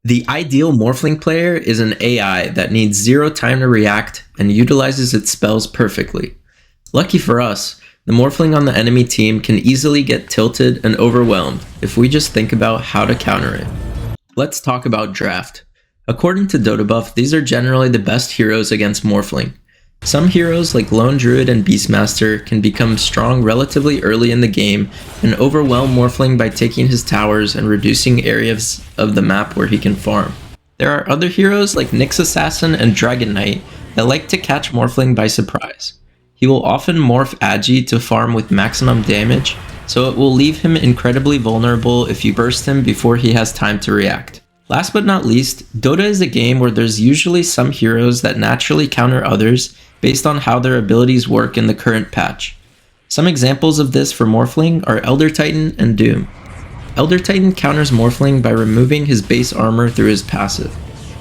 The ideal Morphling player is an AI that needs zero time to react and utilizes its spells perfectly. Lucky for us, the Morphling on the enemy team can easily get tilted and overwhelmed if we just think about how to counter it. Let's talk about draft. According to DotaBuff, these are generally the best heroes against Morphling. Some heroes like Lone Druid and Beastmaster can become strong relatively early in the game and overwhelm Morphling by taking his towers and reducing areas of the map where he can farm. There are other heroes like Nyx Assassin and Dragon Knight that like to catch Morphling by surprise. He will often morph Agi to farm with maximum damage, so it will leave him incredibly vulnerable if you burst him before he has time to react. Last but not least, Dota is a game where there's usually some heroes that naturally counter others based on how their abilities work in the current patch. Some examples of this for Morphling are Elder Titan and Doom. Elder Titan counters Morphling by removing his base armor through his passive.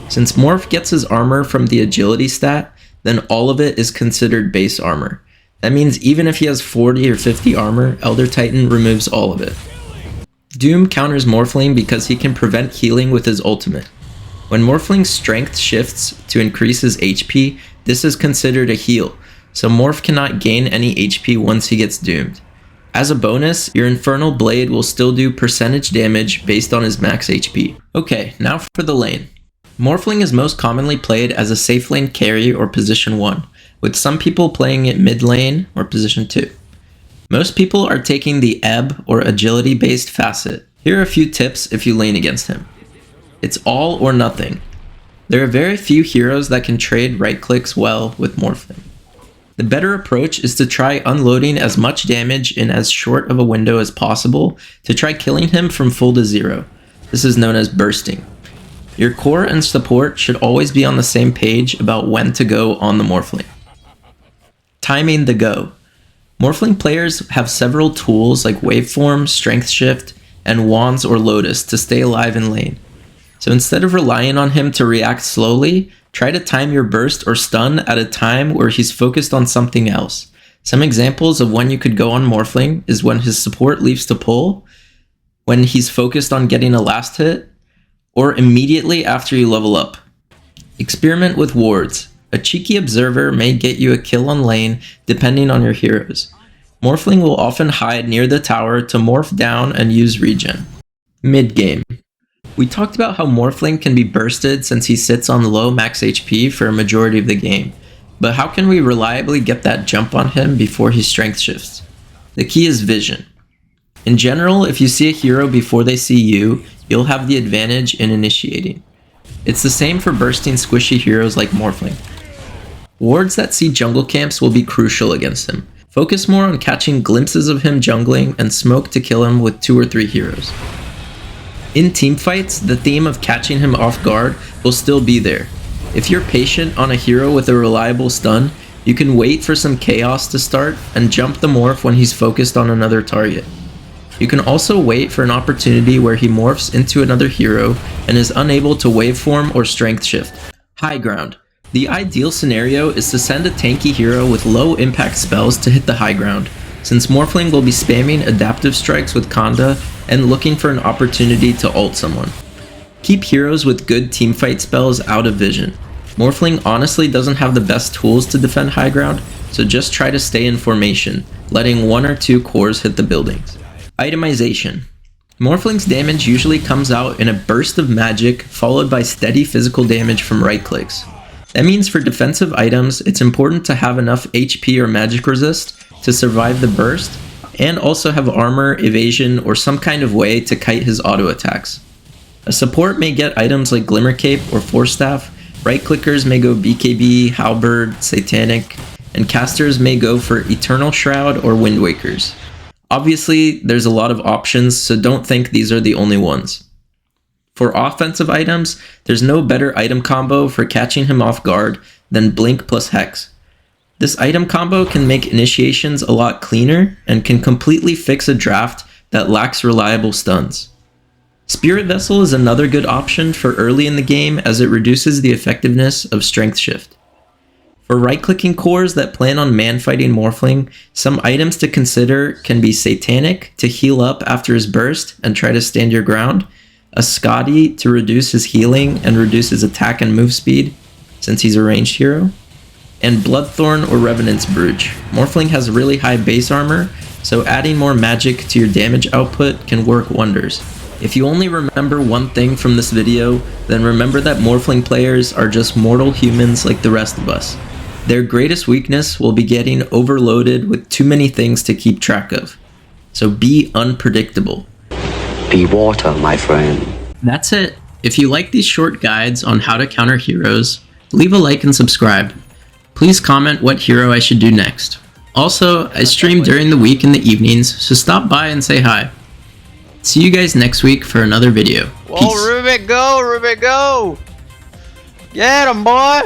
Since Morph gets his armor from the agility stat, then all of it is considered base armor. That means even if he has 40 or 50 armor, Elder Titan removes all of it. Doom counters Morphling because he can prevent healing with his ultimate. When Morphling's strength shifts to increase his HP, this is considered a heal, so Morph cannot gain any HP once he gets doomed. As a bonus, your Infernal Blade will still do percentage damage based on his max HP. Okay, now for the lane. Morphling is most commonly played as a safe lane carry or position 1, with some people playing it mid lane or position 2. Most people are taking the ebb or agility based facet. Here are a few tips if you lane against him. It's all or nothing. There are very few heroes that can trade right clicks well with Morphling. The better approach is to try unloading as much damage in as short of a window as possible to try killing him from full to zero. This is known as bursting. Your core and support should always be on the same page about when to go on the Morphling. Timing the go. Morphling players have several tools like Waveform, Strength Shift, and Wands or Lotus to stay alive in lane. So instead of relying on him to react slowly, try to time your burst or stun at a time where he's focused on something else. Some examples of when you could go on Morphling is when his support leaves to pull, when he's focused on getting a last hit, or immediately after you level up. Experiment with wards. A cheeky observer may get you a kill on lane depending on your heroes. Morphling will often hide near the tower to morph down and use regen. Mid-game. We talked about how Morphling can be bursted since he sits on low max HP for a majority of the game, but how can we reliably get that jump on him before he strength shifts? The key is vision. In general, if you see a hero before they see you, you'll have the advantage in initiating. It's the same for bursting squishy heroes like Morphling. Wards that see jungle camps will be crucial against him. Focus more on catching glimpses of him jungling and smoke to kill him with 2 or 3 heroes. In teamfights, the theme of catching him off guard will still be there. If you're patient on a hero with a reliable stun, you can wait for some chaos to start and jump the morph when he's focused on another target. You can also wait for an opportunity where he morphs into another hero and is unable to waveform or strength shift. Highground. The ideal scenario is to send a tanky hero with low impact spells to hit the high ground, since Morphling will be spamming adaptive strikes with Conda and looking for an opportunity to ult someone. Keep heroes with good teamfight spells out of vision. Morphling honestly doesn't have the best tools to defend high ground, so just try to stay in formation, letting 1 or 2 cores hit the buildings. Itemization. Morphling's damage usually comes out in a burst of magic followed by steady physical damage from right clicks. That means for defensive items, it's important to have enough HP or magic resist to survive the burst, and also have armor, evasion, or some kind of way to kite his auto attacks. A support may get items like Glimmer Cape or Force Staff, right clickers may go BKB, Halberd, Satanic, and casters may go for Eternal Shroud or Wind Wakers. Obviously, there's a lot of options, so don't think these are the only ones. For offensive items, there's no better item combo for catching him off guard than Blink plus Hex. This item combo can make initiations a lot cleaner and can completely fix a draft that lacks reliable stuns. Spirit Vessel is another good option for early in the game as it reduces the effectiveness of Strength Shift. For right-clicking cores that plan on man-fighting Morphling, some items to consider can be Satanic to heal up after his burst and try to stand your ground, a Scotty to reduce his healing and reduce his attack and move speed, since he's a ranged hero, and Bloodthorn or Revenant's Brooch. Morphling has really high base armor, so adding more magic to your damage output can work wonders. If you only remember one thing from this video, then remember that Morphling players are just mortal humans like the rest of us. Their greatest weakness will be getting overloaded with too many things to keep track of. So be unpredictable. Be water, my friend. That's it. If you like these short guides on how to counter heroes, leave a like and subscribe. Please comment what hero I should do next. Also, I stream during the week in the evenings, so stop by and say hi. See you guys next week for another video. Peace. Whoa, Rubik, go! Rubik, go! Get him, boy!